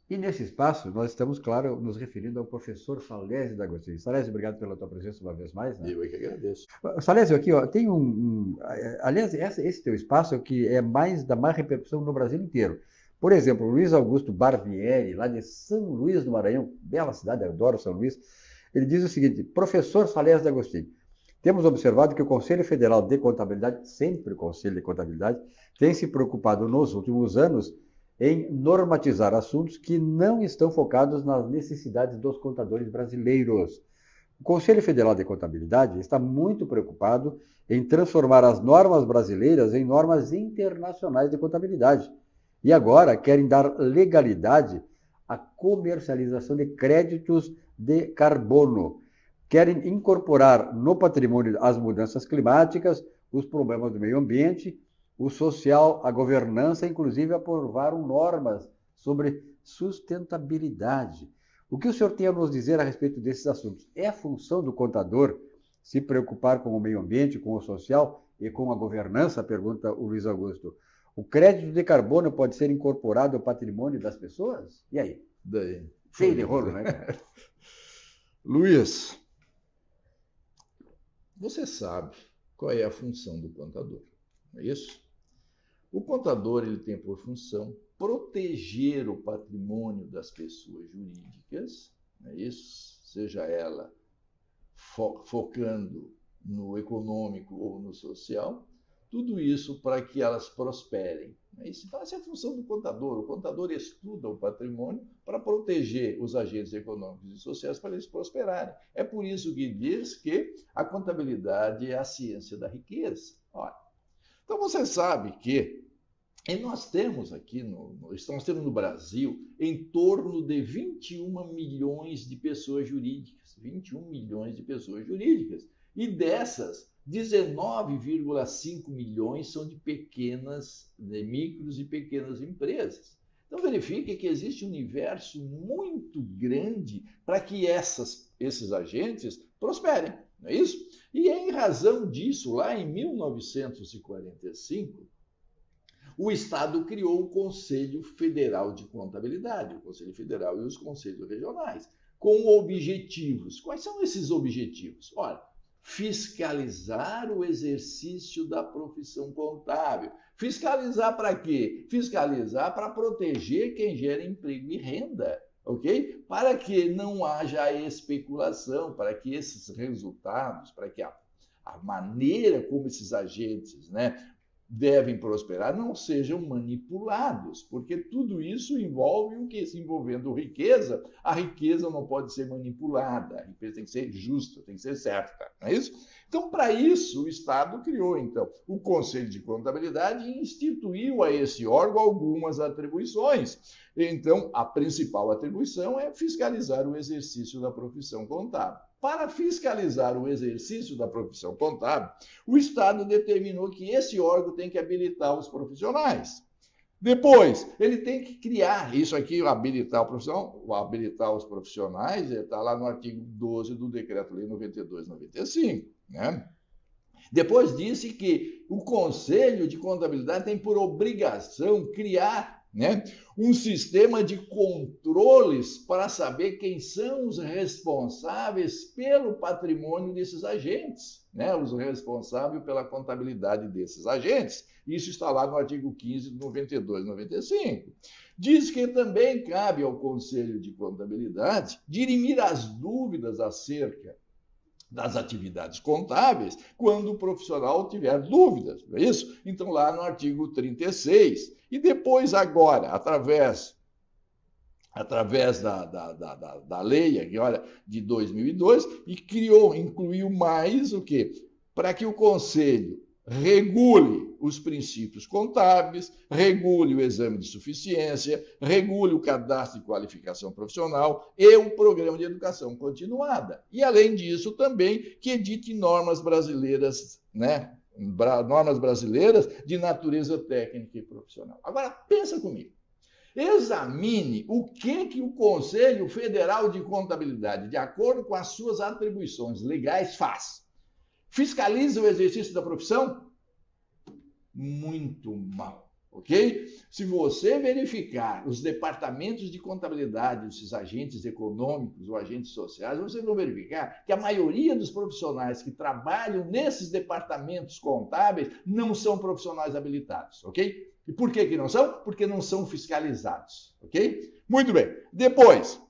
E nesse espaço, nós estamos, claro, nos referindo ao professor Salésio D'Agostini. Salésio, obrigado pela tua presença uma vez mais. Né? Eu é que agradeço. Salésio, aqui, ó, tem aliás, esse teu espaço é o que é mais da mais repercussão no Brasil inteiro. Por exemplo, Luiz Augusto Barbieri, lá de São Luís do Maranhão, bela cidade, adoro São Luís, ele diz o seguinte: professor Salésio D'Agostini, temos observado que o Conselho Federal de Contabilidade, sempre o Conselho de Contabilidade, tem se preocupado nos últimos anos em normatizar assuntos que não estão focados nas necessidades dos contadores brasileiros. O Conselho Federal de Contabilidade está muito preocupado em transformar as normas brasileiras em normas internacionais de contabilidade. E agora querem dar legalidade à comercialização de créditos de carbono. Querem incorporar no patrimônio as mudanças climáticas, os problemas do meio ambiente, o social, a governança, inclusive aprovaram normas sobre sustentabilidade. O que o senhor tem a nos dizer a respeito desses assuntos? É função do contador se preocupar com o meio ambiente, com o social e com a governança? Pergunta o Luiz Augusto. O crédito de carbono pode ser incorporado ao patrimônio das pessoas? E aí? Daí. Cheio de rolo, né? Luiz, você sabe qual é a função do contador, não é isso? O contador ele tem por função proteger o patrimônio das pessoas jurídicas, não é isso? Seja ela focando no econômico ou no social, tudo isso para que elas prosperem. Não é isso? Então, essa é a função do contador. O contador estuda o patrimônio para proteger os agentes econômicos e sociais para eles prosperarem. É por isso que diz que a contabilidade é a ciência da riqueza. Olha, então, você sabe que nós temos aqui, estamos tendo no Brasil, em torno de 21 milhões de pessoas jurídicas. 21 milhões de pessoas jurídicas. E dessas, 19,5 milhões são de micros e pequenas empresas. Então, verifique que existe um universo muito grande para que esses agentes prosperem, não é isso? E em razão disso, lá em 1945, o Estado criou o Conselho Federal de Contabilidade, o Conselho Federal e os Conselhos Regionais, com objetivos. Quais são esses objetivos? Olha, fiscalizar o exercício da profissão contábil. Fiscalizar para quê? Fiscalizar para proteger quem gera emprego e renda, ok? Para que não haja especulação, para que esses resultados, para que a maneira como esses agentes, né, devem prosperar não sejam manipulados, porque tudo isso envolve o que? Se envolvendo riqueza, a riqueza não pode ser manipulada, a riqueza tem que ser justa, tem que ser certa, não é isso? Então, para isso, o Estado criou, então, o Conselho de Contabilidade e instituiu a esse órgão algumas atribuições. Então, a principal atribuição é fiscalizar o exercício da profissão contábil. Para fiscalizar o exercício da profissão contábil, o Estado determinou que esse órgão tem que habilitar os profissionais. Depois, ele tem que criar, isso aqui, habilitar os profissionais, está lá no artigo 12 do Decreto-Lei 92/95, né? Depois disse que o Conselho de Contabilidade tem por obrigação criar, né, um sistema de controles para saber quem são os responsáveis pelo patrimônio desses agentes, né, os responsáveis pela contabilidade desses agentes. Isso está lá no artigo 15 do 92/95. Diz que também cabe ao Conselho de Contabilidade dirimir as dúvidas acerca das atividades contábeis, quando o profissional tiver dúvidas, não é isso? Então, lá no artigo 36. E depois, agora, através da lei aqui, olha, de 2002, e incluiu mais o quê? Para que o Conselho regule os princípios contábeis, regule o exame de suficiência, regule o cadastro de qualificação profissional e o programa de educação continuada. E, além disso, também que edite normas brasileiras, né? Normas brasileiras de natureza técnica e profissional. Agora, pensa comigo. Examine o que o Conselho Federal de Contabilidade, de acordo com as suas atribuições legais, faz. Fiscaliza o exercício da profissão? Muito mal. ok? Se você verificar os departamentos de contabilidade, esses agentes econômicos ou agentes sociais, vocês vão verificar que a maioria dos profissionais que trabalham nesses departamentos contábeis não são profissionais habilitados, ok? E por que não são? Porque não são fiscalizados, ok? Muito bem. Depois,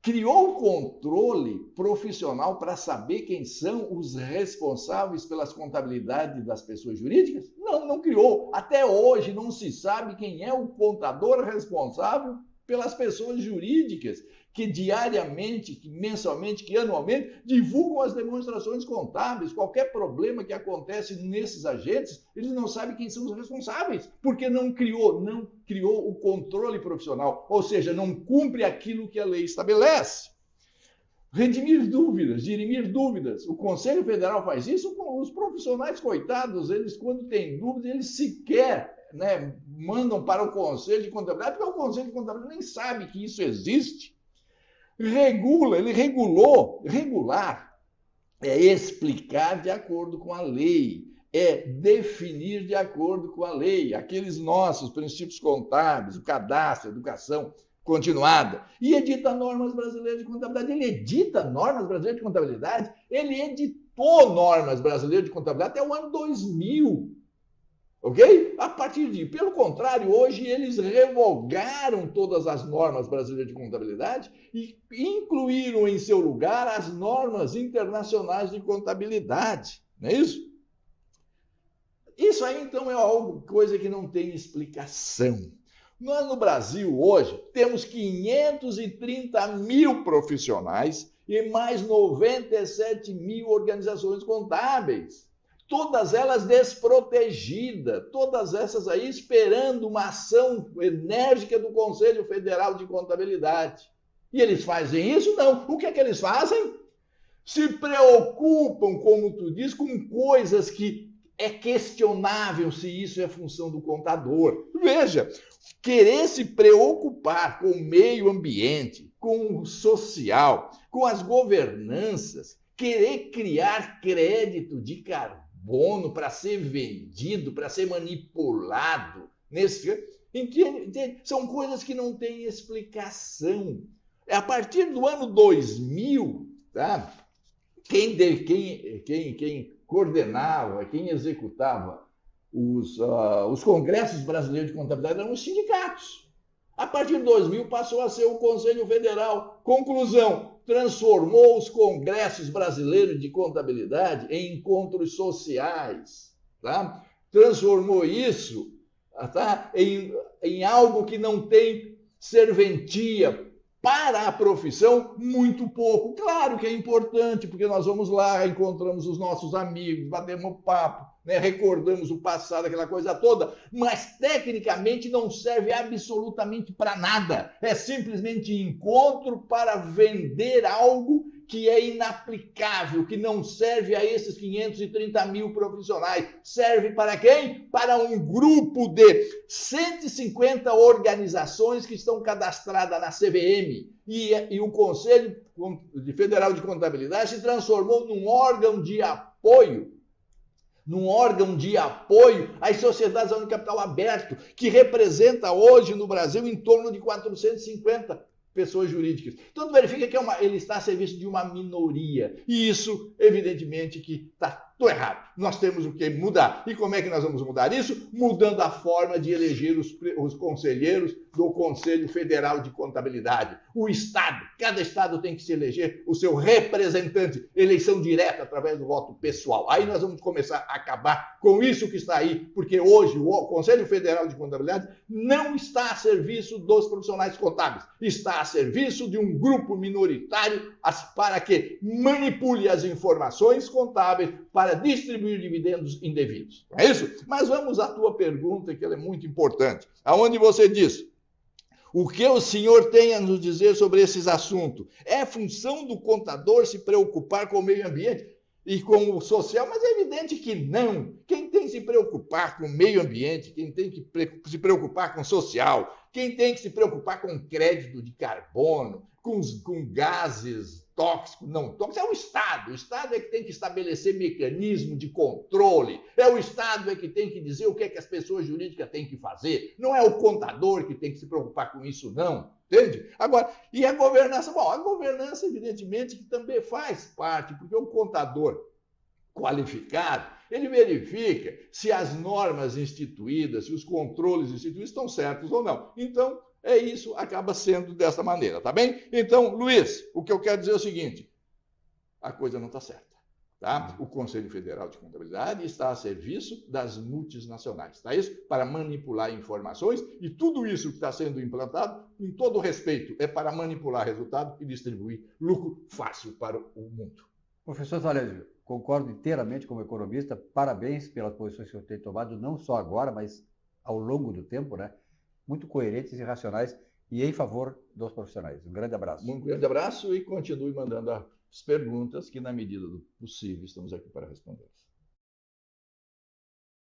criou controle profissional para saber quem são os responsáveis pelas contabilidades das pessoas jurídicas? Não, não criou. Até hoje não se sabe quem é o contador responsável pelas pessoas jurídicas que diariamente, que mensalmente, que anualmente divulgam as demonstrações contábeis. Qualquer problema que acontece nesses agentes, eles não sabem quem são os responsáveis, porque não criou o controle profissional, ou seja, não cumpre aquilo que a lei estabelece. Redimir dúvidas, dirimir dúvidas. O Conselho Federal faz isso com os profissionais coitados. Eles, quando têm dúvidas, eles sequer mandam para o Conselho de Contabilidade, porque o Conselho de Contabilidade nem sabe que isso existe. Regular é explicar de acordo com a lei, é definir de acordo com a lei, aqueles nossos princípios contábeis, o cadastro, a educação continuada, e edita normas brasileiras de contabilidade. Ele edita normas brasileiras de contabilidade? Ele editou normas brasileiras de contabilidade até o ano 2000. Ok? A partir de, pelo contrário, hoje eles revogaram todas as normas brasileiras de contabilidade e incluíram em seu lugar as normas internacionais de contabilidade. Não é isso? Isso aí, então, é coisa que não tem explicação. Nós, no Brasil, hoje, temos 530 mil profissionais e mais 97 mil organizações contábeis. Todas elas desprotegidas, todas essas aí esperando uma ação enérgica do Conselho Federal de Contabilidade. E eles fazem isso? Não. O que é que eles fazem? Se preocupam, como tu diz, com coisas que é questionável se isso é função do contador. Veja, querer se preocupar com o meio ambiente, com o social, com as governanças, querer criar crédito de carbono para ser vendido, para ser manipulado. São coisas que não têm explicação. A partir do ano 2000, tá? Quem coordenava, quem executava os congressos brasileiros de contabilidade eram os sindicatos. A partir de 2000 passou a ser o Conselho Federal. Conclusão, transformou os congressos brasileiros de contabilidade em encontros sociais. Tá? Transformou isso, tá? em algo que não tem serventia para a profissão, muito pouco. Claro que é importante, porque nós vamos lá, encontramos os nossos amigos, batemos papo, recordamos o passado, aquela coisa toda, mas tecnicamente não serve absolutamente para nada. É simplesmente encontro para vender algo que é inaplicável, que não serve a esses 530 mil profissionais. Serve para quem? Para um grupo de 150 organizações que estão cadastradas na CVM. E o Conselho Federal de Contabilidade se transformou num órgão de apoio às sociedades de capital aberto, que representa hoje no Brasil em torno de 450 pessoas jurídicas. Então, verifica que ele está a serviço de uma minoria. E isso, evidentemente, que está tudo errado. Nós temos o que mudar. E como é que nós vamos mudar isso? Mudando a forma de eleger os conselheiros do Conselho Federal de Contabilidade. O Estado, cada Estado tem que se eleger o seu representante. Eleição direta através do voto pessoal. Aí nós vamos começar a acabar com isso que está aí, porque hoje o Conselho Federal de Contabilidade não está a serviço dos profissionais contábeis. Está a serviço de um grupo minoritário para que manipule as informações contábeis para distribuir dividendos indevidos. É isso? Mas vamos à tua pergunta, que ela é muito importante. Aonde você diz: o que o senhor tem a nos dizer sobre esses assuntos? É função do contador se preocupar com o meio ambiente e com o social? Mas é evidente que não. Quem tem tem que se preocupar com o meio ambiente, quem tem que se preocupar com o social, quem tem que se preocupar com crédito de carbono, com gases tóxicos, não tóxicos, é o Estado. O Estado é que tem que estabelecer mecanismo de controle, é o Estado é que tem que dizer o que é que as pessoas jurídicas têm que fazer, não é o contador que tem que se preocupar com isso, não. Entende? Agora, e a governança? Bom, a governança, evidentemente, que também faz parte, porque o contador qualificado, ele verifica se as normas instituídas, se os controles instituídos estão certos ou não. Então, é isso, acaba sendo dessa maneira, tá bem? Então, Luiz, o que eu quero dizer é o seguinte, a coisa não está certa. Tá? O Conselho Federal de Contabilidade está a serviço das multinacionais, tá isso? Para manipular informações e tudo isso que está sendo implantado, com todo respeito, é para manipular resultado e distribuir lucro fácil para o mundo. Professor Salésio, concordo inteiramente como economista, parabéns pelas posições que eu tenho tomado, não só agora, mas ao longo do tempo, né? Muito coerentes e racionais e em favor dos profissionais. Um grande abraço. Um grande abraço e continue mandando as perguntas que, na medida do possível, estamos aqui para responder.